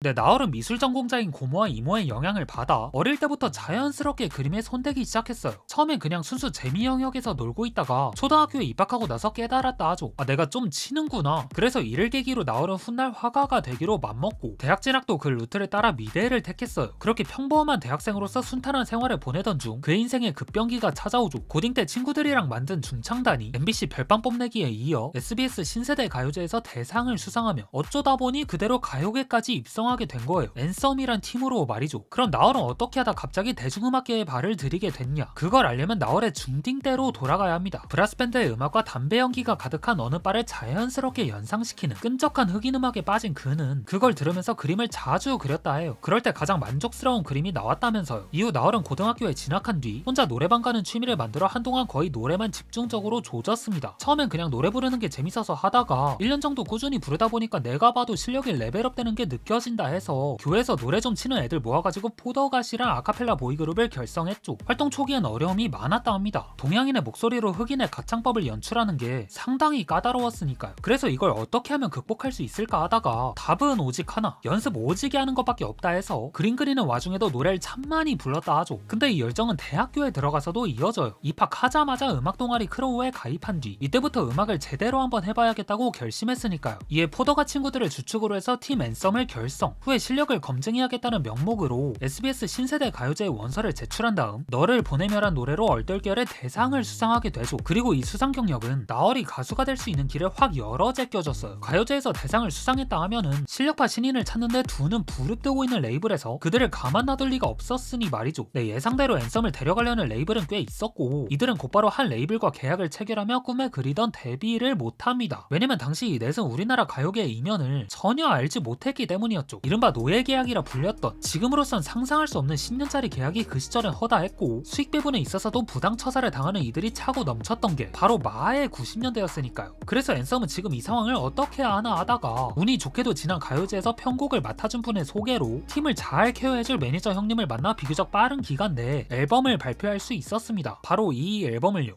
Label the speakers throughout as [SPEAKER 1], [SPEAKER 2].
[SPEAKER 1] 네, 나얼은 미술 전공자인 고모와 이모의 영향을 받아 어릴 때부터 자연스럽게 그림에 손대기 시작했어요. 처음엔 그냥 순수 재미 영역에서 놀고 있다가 초등학교에 입학하고 나서 깨달았다 하죠. 내가 좀 치는구나. 그래서 이를 계기로 나얼은 훗날 화가가 되기로 맘먹고 대학 진학도 그 루트를 따라 미대를 택했어요. 그렇게 평범한 대학생으로서 순탄한 생활을 보내던 중 그의 인생에 급변기가 찾아오죠. 고딩 때 친구들이랑 만든 중창단이 MBC 별밤 뽐내기에 이어 SBS 신세대 가요제에서 대상을 수상하며 어쩌다 보니 그대로 가요계까지 입성하게 된 거예요. 앤썸이란 팀으로 말이죠. 그럼 나얼은 어떻게 하다 갑자기 대중음악계에 발을 들이게 됐냐? 그걸 알려면 나얼의 중딩 때로 돌아가야 합니다. 브라스밴드의 음악과 담배 연기가 가득한 어느 바를 자연스럽게 연상시키는 끈적한 흑인 음악에 빠진 그는 그걸 들으면서 그림을 자주 그렸다 해요. 그럴 때 가장 만족스러운 그림이 나왔다면서요. 이후 나얼은 고등학교에 진학한 뒤 혼자 노래방 가는 취미를 만들어 한동안 거의 노래만 집중적으로 조졌습니다. 처음엔 그냥 노래 부르는 게 재밌어서 하다가 1년 정도 꾸준히 부르다 보니까 내가 봐도 실력이 레벨업 되는 게 느껴진다 해서 교회에서 노래 좀 치는 애들 모아가지고 포더갓이랑 아카펠라 보이그룹을 결성했죠. 활동 초기엔 어려움이 많았다 합니다. 동양인의 목소리로 흑인의 가창법을 연출하는 게 상당히 까다로웠으니까요. 그래서 이걸 어떻게 하면 극복할 수 있을까 하다가 답은 오직 하나, 연습 오지게 하는 것밖에 없다 해서 그림 그리는 와중에도 노래를 참 많이 불렀다 하죠. 근데 이 열정은 대학교에 들어가서도 이어져요. 입학하자마자 음악 동아리 크로우에 가입한 뒤 이때부터 음악을 제대로 한번 해봐야겠다고 결심했으니까요. 이에 포더갓 친구들을 주축으로 해서 팀 앤썸을 결성, 후에 실력을 검증해야겠다는 명목으로 SBS 신세대 가요제에 원서를 제출한 다음 너를 보내며란 노래로 얼떨결에 대상을 수상하게 되죠. 그리고 이 수상 경력은 나얼이 가수가 될 수 있는 길을 확 열어 제껴줬어요. 가요제에서 대상을 수상했다 하면은 실력파 신인을 찾는데 두 눈 부릅뜨고 있는 레이블에서 그들을 가만 놔둘 리가 없었으니 말이죠. 네, 예상대로 앤썸을 데려가려는 레이블은 꽤 있었고 이들은 곧바로 한 레이블과 계약을 체결하며 꿈에 그리던 데뷔를 못합니다. 왜냐면 당시 이 넷은 우리나라 가요계의 이면을 전혀 알지 못했기 때문이었죠. 이른바 노예 계약이라 불렸던, 지금으로선 상상할 수 없는 10년짜리 계약이 그 시절엔 허다했고 수익 배분에 있어서도 부당 처사를 당하는 이들이 차고 넘쳤던 게 바로 마의 90년대였으니까요. 그래서 앤썸은 지금 이 상황을 어떻게 하나 하다가 운이 좋게도 지난 가요제에서 편곡을 맡아준 분의 소개로 팀을 잘 케어해줄 매니저 형님을 만나 비교적 빠른 기간 내에 앨범을 발표할 수 있었습니다. 바로 이 앨범을요.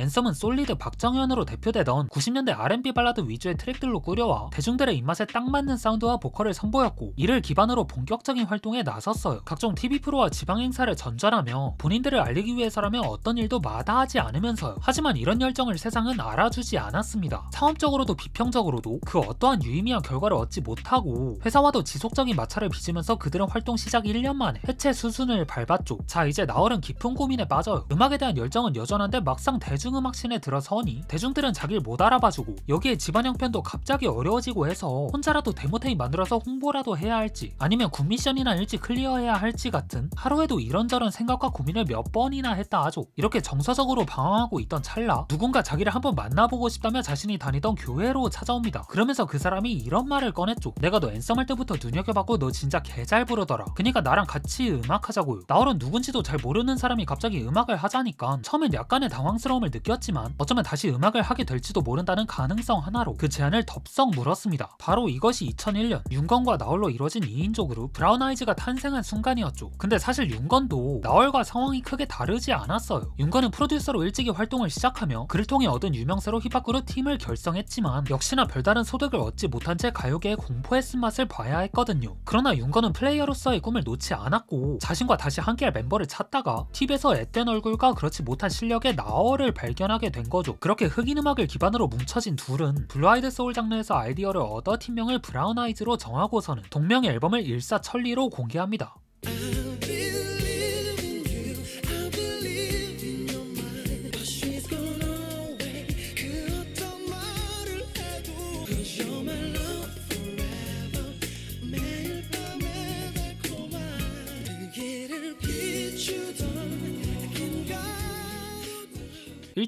[SPEAKER 1] 앤썸은 솔리드 박정현으로 대표되던 90년대 R&B 발라드 위주의 트랙들로 꾸려와 대중들의 입맛에 딱 맞는 사운드와 보컬을 선보였고 이를 기반으로 본격적인 활동에 나섰어요. 각종 TV 프로와 지방 행사를 전전하며 본인들을 알리기 위해서라면 어떤 일도 마다하지 않으면서요. 하지만 이런 열정을 세상은 알아주지 않았습니다. 상업적으로도 비평적으로도 그 어떠한 유의미한 결과를 얻지 못하고 회사와도 지속적인 마찰을 빚으면서 그들은 활동 시작 1년 만에 해체 수순을 밟았죠. 자, 이제 나얼은 깊은 고민에 빠져요. 음악에 대한 열정은 여전한데 막상 대중음악씬에 들어서니 대중들은 자기를 못 알아봐주고 여기에 집안 형편도 갑자기 어려워지고 해서 혼자라도 데모테이프 만들어서 홍보라도 해야 할지 아니면 굿미션이나 일찍 클리어해야 할지 같은 하루에도 이런저런 생각과 고민을 몇 번이나 했다 하죠. 이렇게 정서적으로 방황하고 있던 찰나 누군가 자기를 한번 만나보고 싶다며 자신이 다니던 교회로 찾아옵니다. 그러면서 그 사람이 이런 말을 꺼냈죠. 내가 너 앤썸 할 때부터 눈여겨봤고 너 진짜 개 잘 부르더라. 그니까 나랑 같이 음악하자고요. 나얼은 누군지도 잘 모르는 사람이 갑자기 음악을 하자니까 처음엔 약간의 당황스러움을 느꼈지만 어쩌면 다시 음악을 하게 될지도 모른다는 가능성 하나로 그 제안을 덥석 물었습니다. 바로 이것이 2001년 윤건과 나얼로 이루어진 2인조 그룹 브라운 아이즈가 탄생한 순간이었죠. 근데 사실 윤건도 나얼과 상황이 크게 다르지 않았어요. 윤건은 프로듀서로 일찍이 활동을 시작하며 그를 통해 얻은 유명세로 힙합 그룹 팀을 결성했지만 역시나 별다른 소득을 얻지 못한 채 가요계의 공포의 쓴맛을 봐야 했거든요. 그러나 윤건은 플레이어로서의 꿈을 놓지 않았고 자신과 다시 함께할 멤버를 찾다가 팁에서 앳된 얼굴과 그렇지 못한 실력의 나얼을 발견하게 된 거죠. 그렇게 흑인 음악을 기반으로 뭉쳐진 둘은 블루 아이드 소울 장르에서 아이디어를 얻어 팀명을 브라운 아이즈로 정하고서는 동명의 앨범을 일사천리로 공개합니다.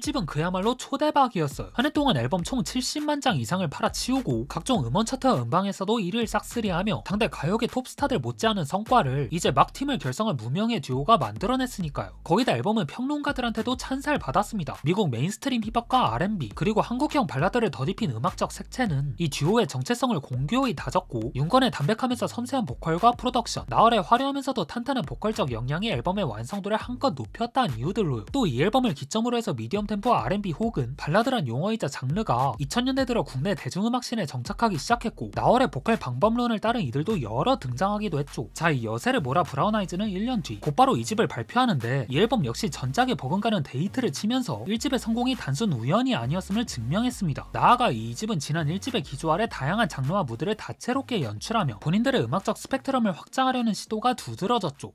[SPEAKER 1] 1집은 그야말로 초대박이었어요. 한 해 동안 앨범 총 70만 장 이상을 팔아치우고 각종 음원 차트 음방에서도 1위를 싹쓸이하며 당대 가요계 톱스타들 못지않은 성과를 이제 막 팀을 결성한 무명의 듀오가 만들어냈으니까요. 거기다 앨범은 평론가들한테도 찬사를 받았습니다. 미국 메인스트림 힙합과 R&B 그리고 한국형 발라드를 더딥힌 음악적 색채는 이 듀오의 정체성을 공교히 다졌고 윤건의 담백하면서 섬세한 보컬과 프로덕션, 나얼의 화려하면서도 탄탄한 보컬적 역량이 앨범의 완성도를 한껏 높였다는 이유들로요. 또 이 앨범을 기점으로 해서 미디엄 템포 R&B 혹은 발라드란 용어이자 장르가 2000년대 들어 국내 대중음악씬에 정착하기 시작했고 나얼의 보컬 방법론을 따른 이들도 여러 등장하기도 했죠. 자, 이 여세를 몰아 브라운 아이즈는 1년 뒤 곧바로 2집을 발표하는데 이 앨범 역시 전작에 버금가는 데이트를 치면서 1집의 성공이 단순 우연이 아니었음을 증명했습니다. 나아가 이 2집은 지난 1집의 기조 아래 다양한 장르와 무드를 다채롭게 연출하며 본인들의 음악적 스펙트럼을 확장하려는 시도가 두드러졌죠.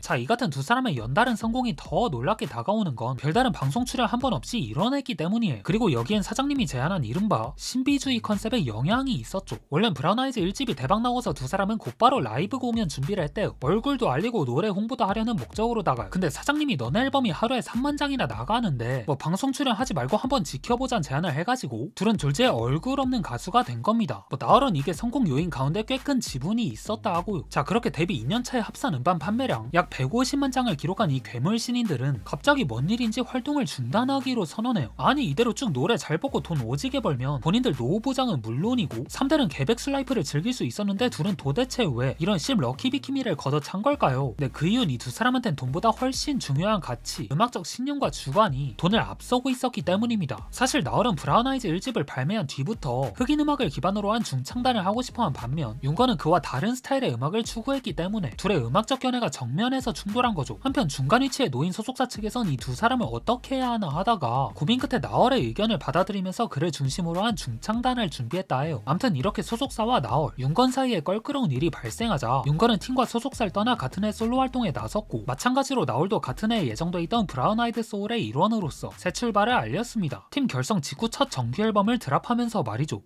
[SPEAKER 1] 자, 이 같은 두 사람의 연달은 성공이 더 놀랍게 다가오는 건 별다른 방송 출연 한 번 없이 이뤄냈기 때문이에요. 그리고 여기엔 사장님이 제안한 이른바 신비주의 컨셉의 영향이 있었죠. 원래는 브라운 아이즈 1집이 대박 나고서 두 사람은 곧바로 라이브 공연 준비를 했대요. 얼굴도 알리고 노래 홍보도 하려는 목적으로다가요. 근데 사장님이 너네 앨범이 하루에 3만 장이나 나가는데 뭐 방송 출연하지 말고 한번 지켜보자는 제안을 해가지고 둘은 졸지에 얼굴 없는 가수가 된 겁니다. 뭐 나얼은 이게 성공 요인 가운데 꽤 큰 지분이 있었다 하고요. 자, 그렇게 데뷔 2년차의 합산 음반 판매량 약 150만 장을 기록한 이 괴물 신인들은 갑자기 뭔 일인지 활동을 중단하기로 선언해요. 아니, 이대로 쭉 노래 잘 뽑고 돈 오지게 벌면 본인들 노후 보장은 물론이고 3대는 개백수 라이프를 즐길 수 있었는데 둘은 도대체 왜 이런 씹 럭키 비키미를 걷어찬 걸까요? 네, 그 이유는 이 두 사람한텐 돈보다 훨씬 중요한 가치, 음악적 신념과 주관이 돈을 앞서고 있었기 때문입니다. 사실 나얼은 브라운 아이즈 1집을 발매한 뒤부터 흑인 음악을 기반으로 한 중창단을 하고 싶어한 반면 윤건은 그와 다른 스타일의 음악을 추구했기 때문에 둘의 음악적 견해가 정면에서 충돌한 거죠. 한편 중간 위치에 놓인 소속사 측에선 이 두 사람을 어떻게 해야 하나 하다가 고민 끝에 나얼의 의견을 받아들이면서 그를 중심으로 한 중창단을 준비했다 해요. 암튼 이렇게 소속사와 나얼, 윤건 사이에 껄끄러운 일이 발생하자 윤건은 팀과 소속사를 떠나 같은 해 솔로 활동에 나섰고 마찬가지로 나얼도 같은 해에 예정돼 있던 브라운 아이드 소울의 일원으로서 새 출발을 알렸습니다. 팀 결성 직후 첫 정규 앨범을 드랍하면서 말이죠.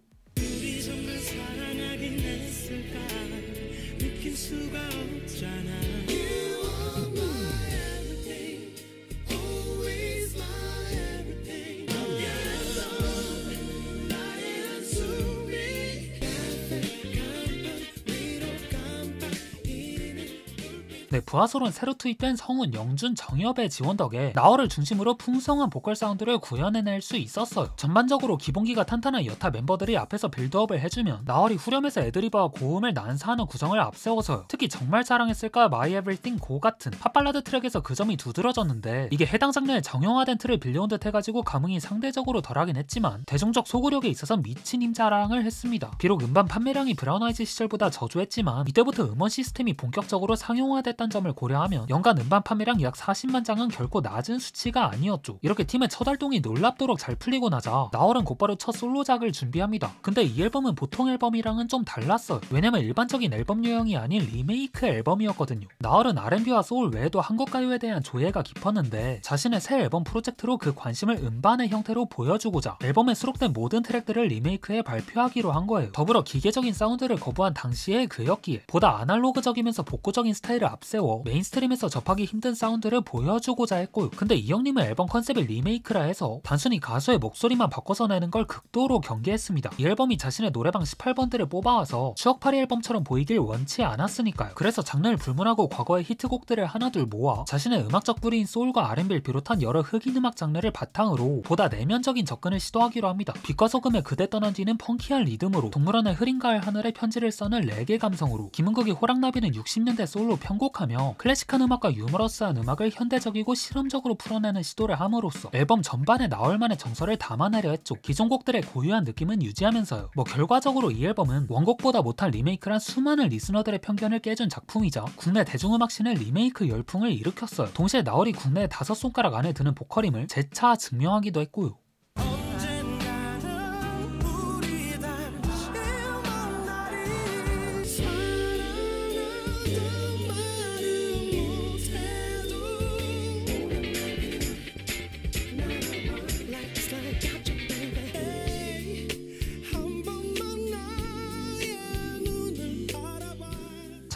[SPEAKER 1] 네, 부하솔은 새로 투입된 성훈, 영준, 정엽의 지원 덕에 나얼을 중심으로 풍성한 보컬 사운드를 구현해낼 수 있었어요. 전반적으로 기본기가 탄탄한 여타 멤버들이 앞에서 빌드업을 해주면 나얼이 후렴에서 애드리브와 고음을 난사하는 구성을 앞세워서요. 특히 정말 사랑했을까 My Everything Go 같은 팝발라드 트랙에서 그 점이 두드러졌는데 이게 해당 장르의 정형화된 틀을 빌려온 듯 해가지고 감흥이 상대적으로 덜하긴 했지만 대중적 소구력에 있어서 미친 힘 자랑을 했습니다. 비록 음반 판매량이 브라운 아이즈 시절보다 저조했지만 이때부터 음원 시스템이 본격적으로 상용화됐다는 점을 고려하면 연간 음반 판매량 약 40만 장은 결코 낮은 수치가 아니었죠. 이렇게 팀의 첫 활동이 놀랍도록 잘 풀리고 나자 나얼은 곧바로 첫 솔로작을 준비합니다. 근데 이 앨범은 보통 앨범이랑은 좀 달랐어요. 왜냐면 일반적인 앨범 유형이 아닌 리메이크 앨범이었거든요. 나얼은 R&B와 소울 외에도 한국 가요에 대한 조예가 깊었는데 자신의 새 앨범 프로젝트로 그 관심을 음반의 형태로 보여주고자 앨범에 수록된 모든 트랙들을 리메이크해 발표하기로 한 거예요. 더불어 기계적인 사운드를 거부한 당시의 그였기에 보다 아날로그적이면서 복고적인 스타일을 앞세워 메인스트림에서 접하기 힘든 사운드를 보여주고자 했고요. 근데 이 형님은 앨범 컨셉을 리메이크라 해서 단순히 가수의 목소리만 바꿔서 내는 걸 극도로 경계했습니다. 이 앨범이 자신의 노래방 18번들을 뽑아와서 추억팔이 앨범처럼 보이길 원치 않았으니까요. 그래서 장르를 불문하고 과거의 히트곡들을 하나둘 모아 자신의 음악적 뿌리인 소울과 R&B를 비롯한 여러 흑인 음악 장르를 바탕으로 보다 내면적인 접근을 시도하기로 합니다. 빛과 소금의 그대 떠난 뒤는 펑키한 리듬으로, 동물원의 흐린 가을 하늘에 편지를 써는 레게 감성으로, 김은국이 호랑나비는 60년대 소울로 편곡하며 클래식한 음악과 유머러스한 음악을 현대적이고 실험적으로 풀어내는 시도를 함으로써 앨범 전반에 나얼만의 정서를 담아내려 했죠. 기존 곡들의 고유한 느낌은 유지하면서요. 결과적으로 이 앨범은 원곡보다 못한 리메이크란 수많은 리스너들의 편견을 깨준 작품이자 국내 대중음악씬의 리메이크 열풍을 일으켰어요. 동시에 나얼이 국내에 5손가락 안에 드는 보컬임을 재차 증명하기도 했고요.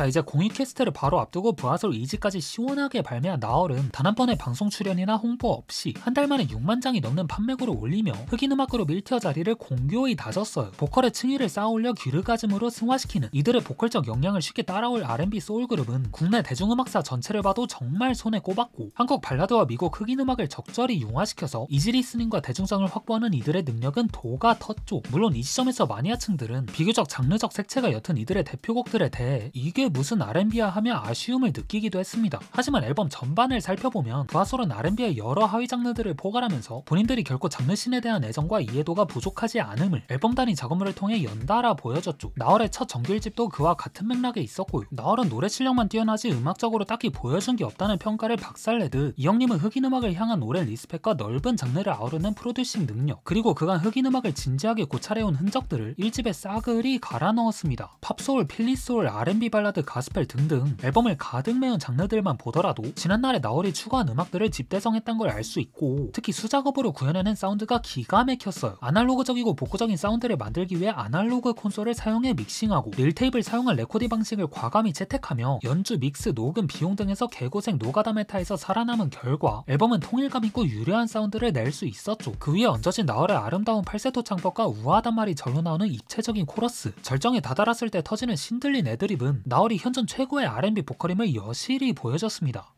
[SPEAKER 1] 자, 이제 공익 퀘스트를 바로 앞두고 부하솔 2집까지 시원하게 발매한 나얼은 단 한 번의 방송 출연이나 홍보 없이 한 달 만에 6만 장이 넘는 판매고를 올리며 흑인 음악 그룹 1티어 자리를 공교히 다졌어요. 보컬의 층위를 쌓아올려 귀르가즘으로 승화시키는 이들의 보컬적 역량을 쉽게 따라올 R&B 소울 그룹은 국내 대중음악사 전체를 봐도 정말 손에 꼽았고, 한국 발라드와 미국 흑인 음악을 적절히 융화시켜서 이지 리스닝과 대중성을 확보하는 이들의 능력은 도가 텄죠. 물론 이 시점에서 마니아층들은 비교적 장르적 색채가 옅은 이들의 대표곡들에 대해 이게 무슨 R&B야 하며 아쉬움을 느끼기도 했습니다. 하지만 앨범 전반을 살펴보면 부하솔은 R&B의 여러 하위 장르들을 포괄하면서 본인들이 결코 장르씬에 대한 애정과 이해도가 부족하지 않음을 앨범 단위 작업물을 통해 연달아 보여줬죠. 나얼의 첫 정규 1집도 그와 같은 맥락에 있었고요. 나얼은 노래 실력만 뛰어나지 음악적으로 딱히 보여준 게 없다는 평가를 박살내듯 이 형님은 흑인 음악을 향한 오랜 리스펙과 넓은 장르를 아우르는 프로듀싱 능력, 그리고 그간 흑인 음악을 진지하게 고찰해온 흔적들을 1집에 싸그리 갈아 넣었습니다. 팝소울, 필리소울, R&B 발라드, 가스펠 등등 앨범을 가득 메운 장르들만 보더라도 지난날에 나얼이 추가한 음악들을 집대성했던 걸 알 수 있고, 특히 수작업으로 구현해낸 사운드가 기가 막혔어요. 아날로그적이고 복구적인 사운드를 만들기 위해 아날로그 콘솔을 사용해 믹싱하고 릴테이프를 사용한 레코딩 방식을 과감히 채택하며 연주, 믹스, 녹음, 비용 등에서 개고생 노가다 메타에서 살아남은 결과 앨범은 통일감 있고 유려한 사운드를 낼 수 있었죠. 그 위에 얹어진 나얼의 아름다운 팔세토 창법과 우아하단 말이 절로 나오는 입체적인 코러스, 절정에 다다랐을 때 터지는 신들린 애드립은 나얼이 현존 최고의 R&B 보컬임을 여실히 보여줬습니다.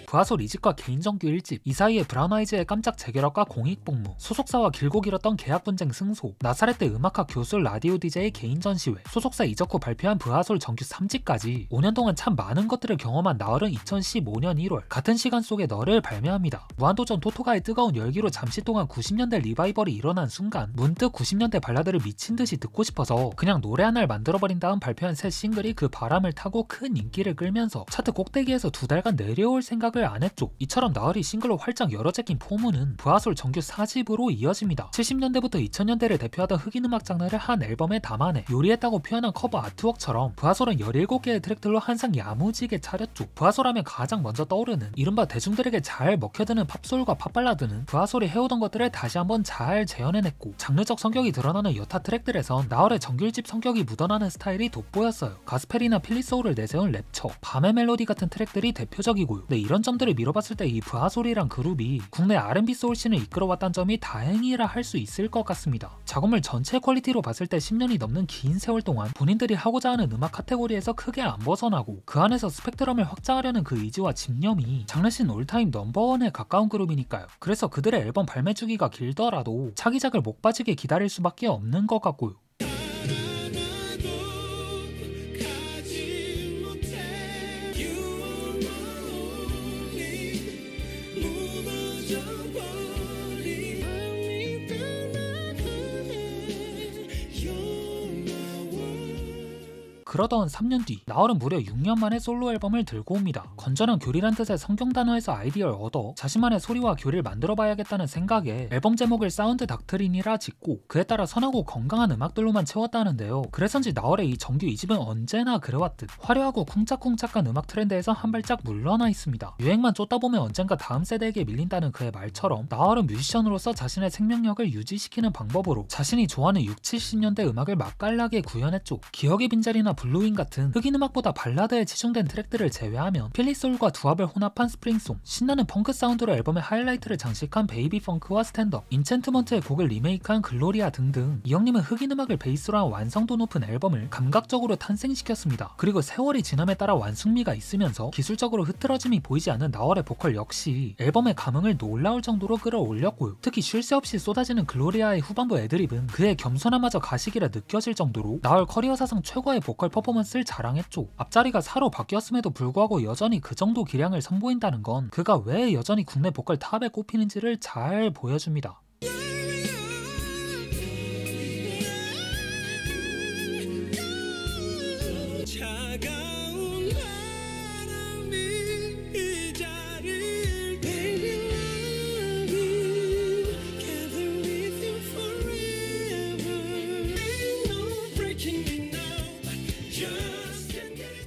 [SPEAKER 1] 부하솔 2집과 개인정규 1집, 이 사이에 브라운 아이즈의 깜짝 재결합과 공익복무, 소속사와 길고 길었던 계약분쟁 승소, 나사렛대 음악학 교수 라디오 DJ 개인 전시회, 소속사 이적 후 발표한 부하솔 정규 3집까지 5년 동안 참 많은 것들을 경험한 나얼은 2015년 1월 같은 시간 속에 너를 발매합니다. 무한도전 토토가의 뜨거운 열기로 잠시 동안 90년대 리바이벌이 일어난 순간 문득 90년대 발라드를 미친듯이 듣고 싶어서 그냥 노래 하나를 만들어버린 다음 발표한 새 싱글이 그 바람을 타고 큰 인기를 끌면서 차트 꼭대기에서 2달간 내려올 생각을 안 했죠. 이처럼 나얼이 싱글로 활짝 열어제낀 포문은 부하솔 정규 4집으로 이어집니다. 70년대부터 2000년대를 대표하던 흑인 음악 장르를 한 앨범에 담아내 요리했다고 표현한 커버 아트웍처럼 부하솔은 17개의 트랙들로 한상 야무지게 차렸죠. 부하솔하면 가장 먼저 떠오르는 이른바 대중들에게 잘 먹혀드는 팝솔과 팝발라드는 부하솔이 해오던 것들을 다시 한번 잘 재현해냈고, 장르적 성격이 드러나는 여타 트랙들에선 나얼의 정규 1집 성격이 묻어나는 스타일이 돋보였어요. 가스펠이나 필리소울을 내세운 랩처, 밤의 멜로디 같은 트랙들이 대표적이고요. 네, 이런 점들을 미뤄봤을 때 이 부하솔이란 그룹이 국내 R&B 소울씬을 이끌어왔다는 점이 다행이라 할 수 있을 것 같습니다. 작업물 전체 퀄리티로 봤을 때 10년이 넘는 긴 세월 동안 본인들이 하고자 하는 음악 카테고리에서 크게 안 벗어나고 그 안에서 스펙트럼을 확장하려는 그 의지와 집념이 장르씬 올타임 넘버원에 가까운 그룹이니까요. 그래서 그들의 앨범 발매 주기가 길더라도 차기작을 목 빠지게 기다릴 수밖에 없는 것 같고요. 그러던 3년 뒤 나얼은 무려 6년 만에 솔로 앨범을 들고 옵니다. 건전한 교리란 뜻의 성경 단어에서 아이디어를 얻어 자신만의 소리와 교리를 만들어봐야겠다는 생각에 앨범 제목을 사운드 닥트린이라 짓고 그에 따라 선하고 건강한 음악들로만 채웠다는데요. 그래서인지 나얼의 이 정규 2집은 언제나 그래왔듯 화려하고 쿵짝쿵짝한 음악 트렌드에서 한 발짝 물러나 있습니다. 유행만 쫓다 보면 언젠가 다음 세대에게 밀린다는 그의 말처럼 나얼은 뮤지션으로서 자신의 생명력을 유지시키는 방법으로 자신이 좋아하는 60, 70년대 음악을 맛깔나게 구현했죠. 기억의 빈자리나 블루인 같은 흑인 음악보다 발라드에 치중된 트랙들을 제외하면 필리소울과 두합을 혼합한 스프링송, 신나는 펑크 사운드로 앨범의 하이라이트를 장식한 베이비 펑크와 스탠드업, 인챈트먼트의 곡을 리메이크한 글로리아 등등 이 형님은 흑인 음악을 베이스로 한 완성도 높은 앨범을 감각적으로 탄생시켰습니다. 그리고 세월이 지남에 따라 완숙미가 있으면서 기술적으로 흐트러짐이 보이지 않는 나얼의 보컬 역시 앨범의 감흥을 놀라울 정도로 끌어올렸고요. 특히 쉴 새 없이 쏟아지는 글로리아의 후반부 애드립은 그의 겸손함마저 가시기라 느껴질 정도로 나얼 커리어 사상 최고의 보컬 퍼포먼스를 자랑했죠. 앞자리가 4로 바뀌었음에도 불구하고 여전히 그 정도 기량을 선보인다는 건 그가 왜 여전히 국내 보컬 탑에 꼽히는지를 잘 보여줍니다.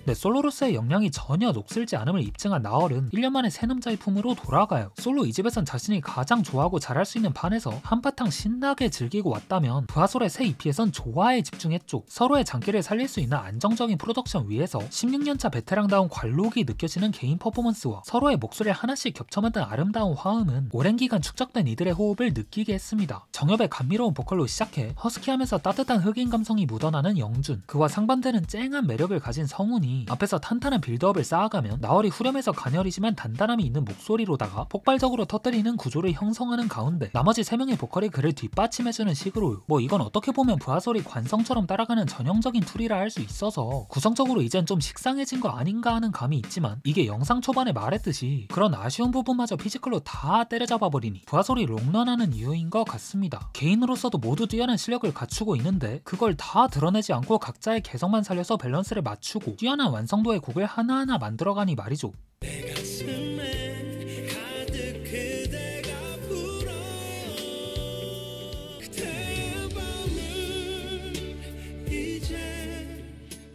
[SPEAKER 1] 네, 솔로로서의 역량이 전혀 녹슬지 않음을 입증한 나얼은 1년 만에 새 남자의 품으로 돌아가요. 솔로 2집에선 자신이 가장 좋아하고 잘할 수 있는 판에서 한바탕 신나게 즐기고 왔다면 부하솔의 새 EP에선 조화에 집중했죠. 서로의 장기를 살릴 수 있는 안정적인 프로덕션 위에서 16년차 베테랑다운 관록이 느껴지는 개인 퍼포먼스와 서로의 목소리를 하나씩 겹쳐 만든 아름다운 화음은 오랜 기간 축적된 이들의 호흡을 느끼게 했습니다. 정엽의 감미로운 보컬로 시작해 허스키하면서 따뜻한 흑인 감성이 묻어나는 영준, 그와 상반되는 쨍한 매력을 가진 성훈이 앞에서 탄탄한 빌드업을 쌓아가면 나얼이 후렴에서 가녀리지만 단단함이 있는 목소리로다가 폭발적으로 터뜨리는 구조를 형성하는 가운데 나머지 3명의 보컬이 그를 뒷받침해주는 식으로요. 뭐 이건 어떻게 보면 부하솔이 관성처럼 따라가는 전형적인 툴이라 할 수 있어서 구성적으로 이젠 좀 식상해진 거 아닌가 하는 감이 있지만 이게 영상 초반에 말했듯이 그런 아쉬운 부분마저 피지컬로 다 때려잡아버리니 부하솔이 롱런하는 이유인 것 같습니다. 개인으로서도 모두 뛰어난 실력을 갖추고 있는데 그걸 다 드러내지 않고 각자의 개성만 살려서 밸런스를 맞추고 뛰어난 완성도의 곡을 하나하나 만들어가니 말이죠.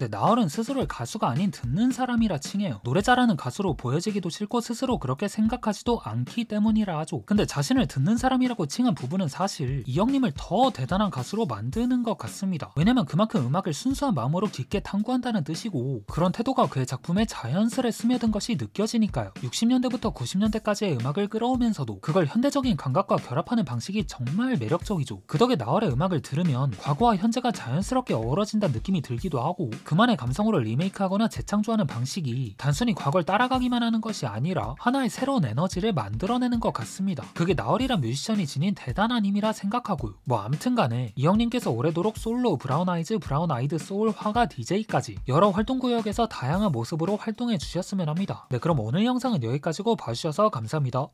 [SPEAKER 1] 나얼은 스스로를 가수가 아닌 듣는 사람이라 칭해요. 노래 잘하는 가수로 보여지기도 싫고 스스로 그렇게 생각하지도 않기 때문이라 하죠. 근데 자신을 듣는 사람이라고 칭한 부분은 사실 이 형님을 더 대단한 가수로 만드는 것 같습니다. 왜냐면 그만큼 음악을 순수한 마음으로 깊게 탐구한다는 뜻이고 그런 태도가 그의 작품에 자연스레 스며든 것이 느껴지니까요. 60년대부터 90년대까지의 음악을 끌어오면서도 그걸 현대적인 감각과 결합하는 방식이 정말 매력적이죠. 그 덕에 나얼의 음악을 들으면 과거와 현재가 자연스럽게 어우러진다는 느낌이 들기도 하고 그만의 감성으로 리메이크하거나 재창조하는 방식이 단순히 과거를 따라가기만 하는 것이 아니라 하나의 새로운 에너지를 만들어내는 것 같습니다. 그게 나얼이란 뮤지션이 지닌 대단한 힘이라 생각하고요. 뭐 암튼간에 이 형님께서 오래도록 솔로, 브라운 아이즈, 브라운 아이드 소울, 화가 DJ까지 여러 활동 구역에서 다양한 모습으로 활동해 주셨으면 합니다. 네, 그럼 오늘 영상은 여기까지고 봐주셔서 감사합니다.